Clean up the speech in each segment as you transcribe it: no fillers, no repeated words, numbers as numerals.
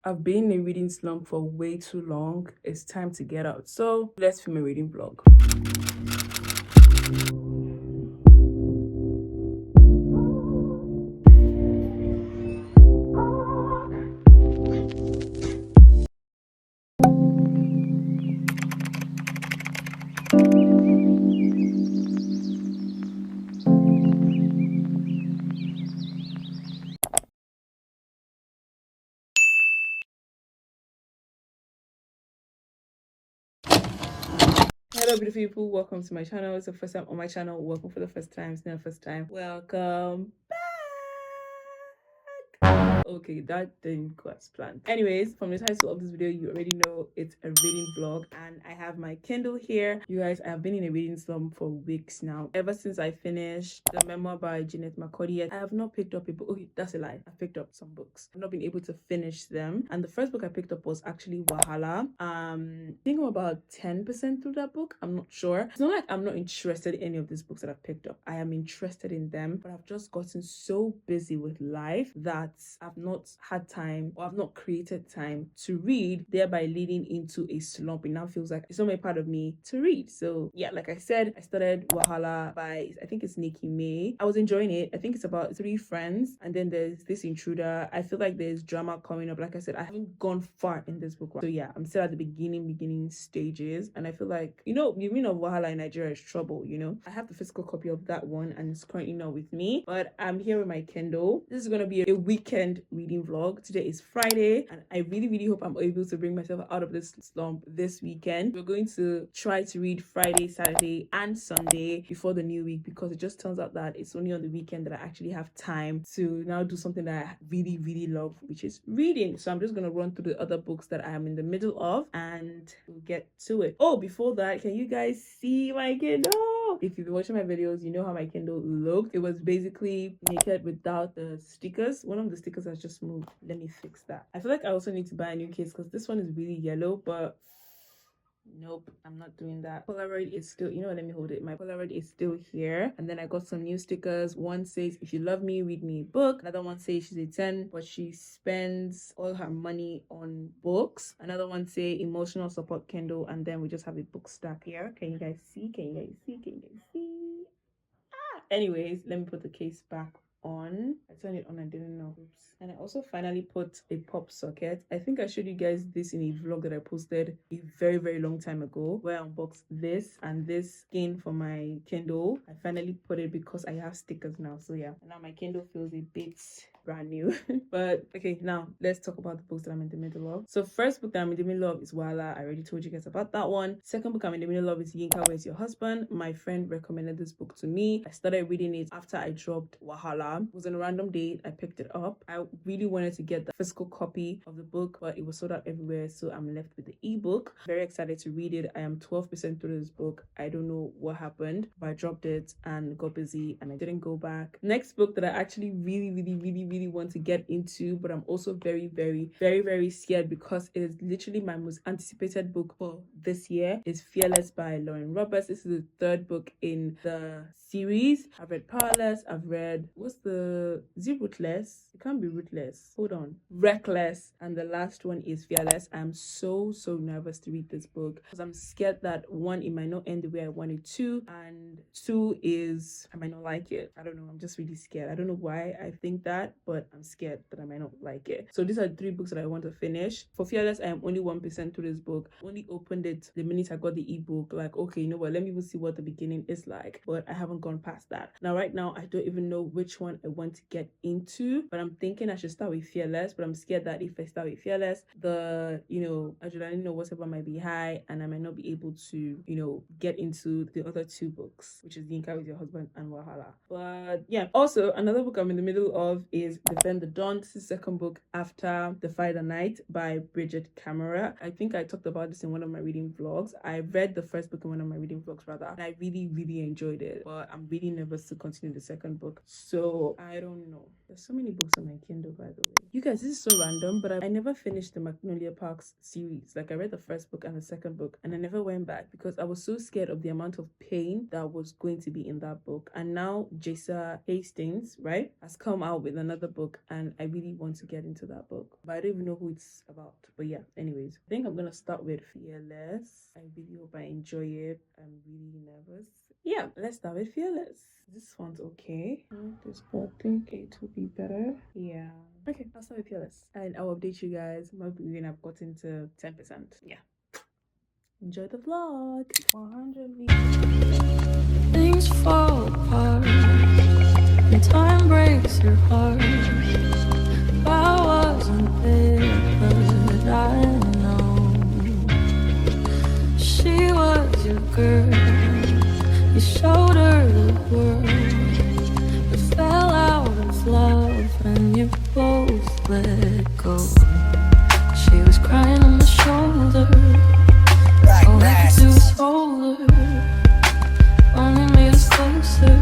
I've been in a reading slump for way too long. It's time to get out. So let's film a reading vlog. Hello beautiful people, welcome to my channel. It's the first time on my channel. Welcome for the first time. It's not the first time. Welcome back. Okay, that didn't go as planned. Anyways, from the title of this video, you already know it's a reading vlog, and I have my Kindle here. You guys, I have been in a reading slump for weeks now. Ever since I finished the memoir by Jeanette McCurdy, I have not picked up a book. Okay, that's a lie. I picked up some books. I've not been able to finish them. And the first book I picked up was actually Wahala. I think I'm about 10% through that book. I'm not sure. It's not like I'm not interested in any of these books that I've picked up. I am interested in them, but I've just gotten so busy with life that I've not had time, or I've not created time to read, thereby leading into a slump. It now feels like it's not a part of me to read. So yeah, like I said, I started Wahala by, I think it's Niki. I was enjoying it. I think it's about 3 friends, and then there's this intruder. I feel like there's drama coming up. Like I said, I haven't gone far in this book. So yeah, I'm still at the beginning stages, and I feel like, you mean of Wahala in Nigeria is trouble, I have the physical copy of that one, and it's currently not with me, but I'm here with my Kindle. This is gonna be a weekend reading vlog. Today is Friday, and I really hope I'm able to bring myself out of this slump this weekend. We're going to try to read Friday, Saturday, and Sunday before the new week, because it just turns out that it's only on the weekend that I actually have time to now do something that I really love, which is reading. So I'm just gonna run through the other books that I am in the middle of, and we'll get to it. Oh, before that, can you guys see my Kindle? If you've been watching my videos, you know how my Kindle looked. It was basically naked without the stickers. One of the stickers has just moved. Let me fix that. I feel like I also need to buy a new case, because this one is really yellow, but nope, I'm not doing that. Polaroid is still, let me hold it. My Polaroid is still here. And then I got some new stickers. One says, if you love me, read me a book. Another one says she's a 10, but she spends all her money on books. Another one say emotional support Kindle. And then we just have a book stack here. Can you guys see? Anyways, let me put the case back on. I turned it on, I didn't know. Oops. And I also finally put a pop socket. I think I showed you guys this in a vlog that I posted a very long time ago, where I unboxed this and this skin for my Kindle. I finally put it because I have stickers now. So yeah, now my Kindle feels a bit brand new. But okay, now let's talk about the books that I'm in the middle of. So first book that I'm in the middle of is Wahala. I already told you guys about that one. Second book I'm in the middle of is Yinka, Where's Your Husband? My friend recommended this book to me. I started reading it after I dropped Wahala. It was on a random date. I picked it up. I really wanted to get the physical copy of the book, but it was sold out everywhere, so I'm left with the ebook. Very excited to read it. I am 12% through this book. I don't know what happened, but I dropped it and got busy and I didn't go back. Next book that I actually really want to get into, but I'm also very scared, because it is literally my most anticipated book for this year, is Fearless by Lauren Roberts. This is the 3rd book in the series. I've read Powerless. I've read, is it Ruthless? It can't be Ruthless. Hold on. Reckless. And the last one is Fearless. I'm so nervous to read this book, because I'm scared that 1, it might not end the way I wanted to, and 2 is I might not like it. I don't know. I'm just really scared. I don't know why I think that, but I'm scared that I might not like it. So these are 3 books that I want to finish. For Fearless, I am only 1% through this book. Only opened it the minute I got the ebook. Like, okay, you know what? Let me even see what the beginning is like. But I haven't gone past that. Now, right now, I don't even know which one I want to get into. But I'm thinking I should start with Fearless. But I'm scared that if I start with Fearless, the, adrenaline or whatever might be high, and I might not be able to, get into the other 2 books, which is Yinka, With Your Husband, and Wahala. But yeah, also another book I'm in the middle of is Defend the Dawn. This is the 2nd book after The Fight the Night by Brigid Kemmerer. I think I talked about this in one of my reading vlogs. I read the 1st book in one of my reading vlogs rather, and I really enjoyed it, but I'm really nervous to continue the 2nd book. So or I don't know. There's so many books on my Kindle, by the way. You guys, this is so random, but I never finished the Magnolia Parks series. Like, I read the first book and the second book, and I never went back because I was so scared of the amount of pain that was going to be in that book. And now Jasa Hastings, right, has come out with another book, and I really want to get into that book, but I don't even know who it's about. But yeah, anyways, I think I'm gonna start with Fearless. I really hope I enjoy it. I'm really nervous. Yeah, let's start with Fearless. This one's okay. This, but I think it will be better. Yeah. Okay, I'll start with Fearless, and I'll update you guys maybe when I've gotten to 10%. Yeah. Enjoy the vlog. 100 views. Things fall apart and time breaks your heart. I wasn't there, but I know she was your girl. You showed her the world, but fell out of love and you both let go. She was crying on my shoulder. All I could do was hold her. Only made us closer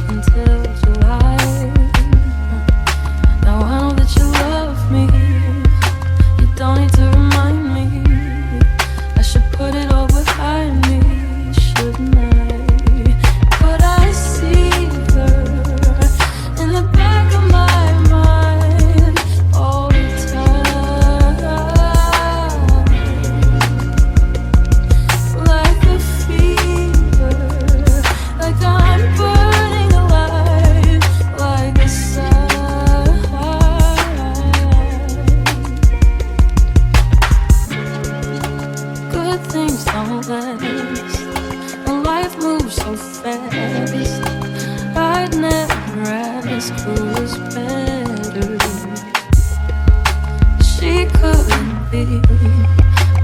until July. Now I know that you love me. You don't need to remind me. I should put it all behind me, shouldn't I? But I see her in the back of my mind all the time, like a fever, like I'm burning alive, like the sun. Good things don't last, and life moves so fast. I'd never ask who was better. She couldn't be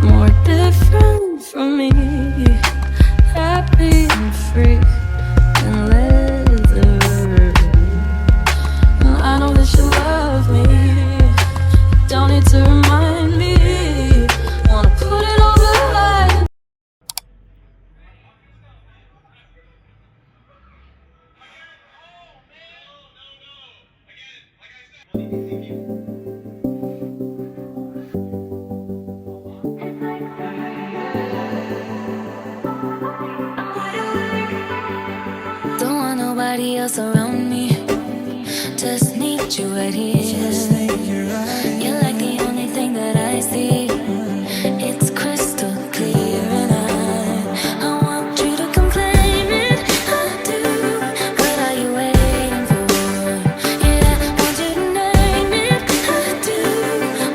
more different from me, happy and free and leather. And I know that you love me, don't need to remind me. Wanna put it all behind. Don't want nobody else around me, just need you right here. You're like the only thing that I see. It's crystal clear, and I want you to come claim it. I do. What are you waiting for? Yeah, want you to name it. I do.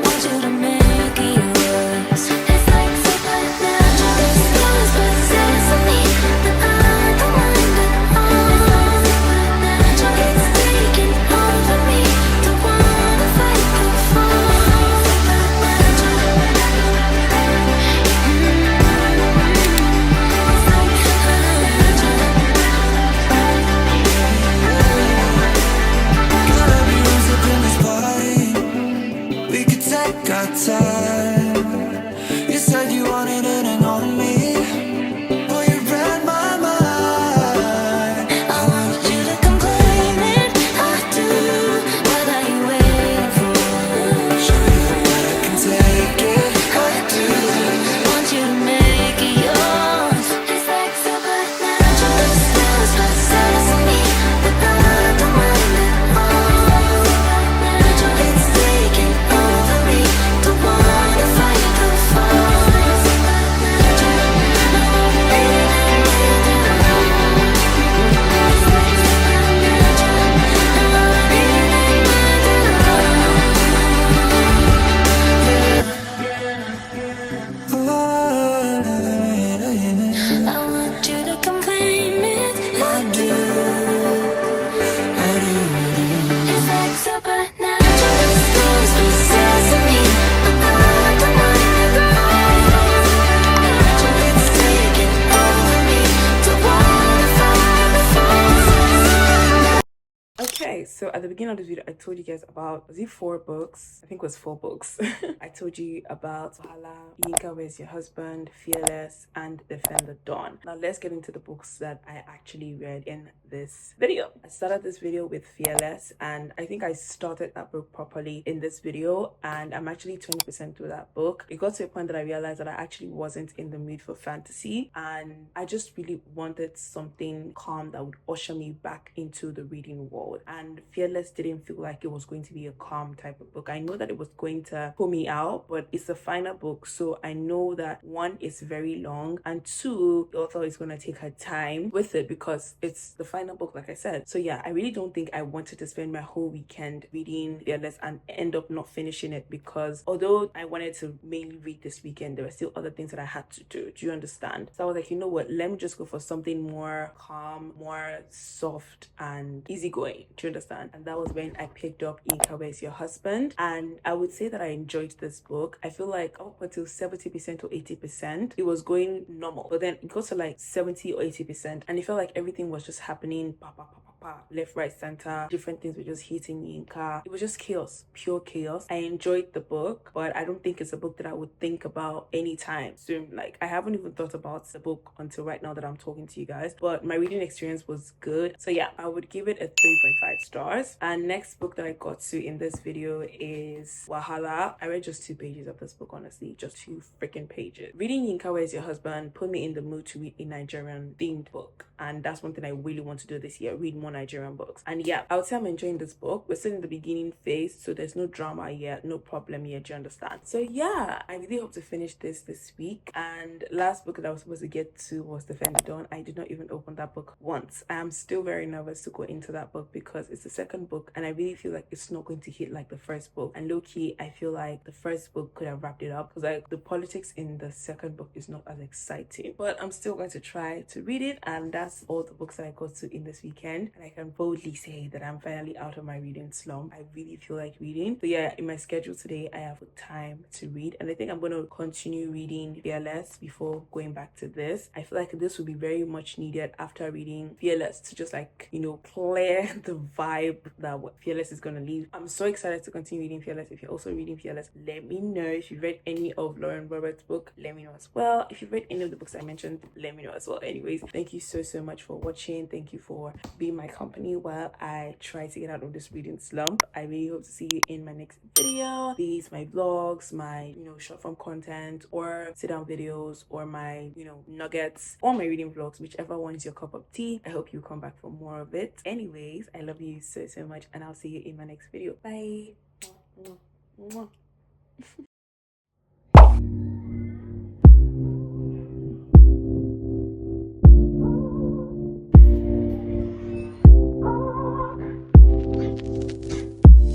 Want you to make it yours. It's like supernatural. Stars possess me, but I don't mind at all. It's like supernatural. Okay, so at the beginning of this video, I told you guys about, was it 4 books? I think it was 4 books. I told you about Wahala, Yinka, Where's Your Husband, Fearless, and Defend the Dawn. Now let's get into the books that I actually read in this video. I started this video with Fearless, and I think I started that book properly in this video, and I'm actually 20% through that book. It got to a point that I realized that I actually wasn't in the mood for fantasy, and I just really wanted something calm that would usher me back into the reading world. And Fearless didn't feel like it was going to be a calm type of book. I know that it was going to pull me out, but it's a final book, so I know that 1, it's very long, and 2, the author is going to take her time with it because it's the final book, like I said. So yeah, I really don't think I wanted to spend my whole weekend reading Fearless and end up not finishing it, because although I wanted to mainly read this weekend, there were still other things that I had to do. Do you understand? So I was like, you know what, let me just go for something more calm, more soft and easygoing. Do you understand? And that was when I picked up Yinka, Where's Your Husband? And I would say that I enjoyed this book. I feel like up until 70% or 80%, it was going normal, but then it got to like 70 or 80%, and it felt like everything was just happening left, right, center. Different things were just hitting Yinka. It was just chaos, pure chaos. I enjoyed the book, but I don't think it's a book that I would think about anytime soon. Like, I haven't even thought about the book until right now that I'm talking to you guys, but my reading experience was good. So yeah, I would give it a 3.5 stars. And next book that I got to in this video is Wahala. I read just 2 pages of this book, honestly, just 2 freaking pages. Reading Yinka, Where's Your Husband put me in the mood to read a Nigerian themed book, and that's one thing I really want to do this year, read more Nigerian books. And yeah, I would say I'm enjoying this book. We're still in the beginning phase, so there's no drama yet, no problem yet. Do you understand? So yeah, I really hope to finish this week. And last book that I was supposed to get to was Defend the Dawn. I did not even open that book once. I am still very nervous to go into that book because it's the second book, and I really feel like it's not going to hit like the first book. And low-key, I feel like the first book could have wrapped it up, because like the politics in the second book is not as exciting. But I'm still going to try to read it, and that's all the books that I got to in this weekend. And I can boldly say that I'm finally out of my reading slump. I really feel like reading. So yeah, in my schedule today, I have time to read, and I think I'm going to continue reading Fearless before going back to this. I feel like this would be very much needed after reading Fearless to just like, you know, clear the vibe that what Fearless is going to leave. I'm so excited to continue reading Fearless. If you're also reading Fearless, let me know. If you've read any of Lauren Roberts' book, let me know as well. If you've read any of the books I mentioned, let me know as well. Anyways, thank you so much for watching. Thank you for being my company while I try to get out of this reading slump. I really hope to see you in my next video. These my vlogs, my, you know, short form content, or sit down videos, or my, you know, nuggets, or my reading vlogs, whichever one is your cup of tea. I hope you come back for more of it. Anyways, I love you so much, and I'll see you in my next video. Bye. Mwah, mwah, mwah.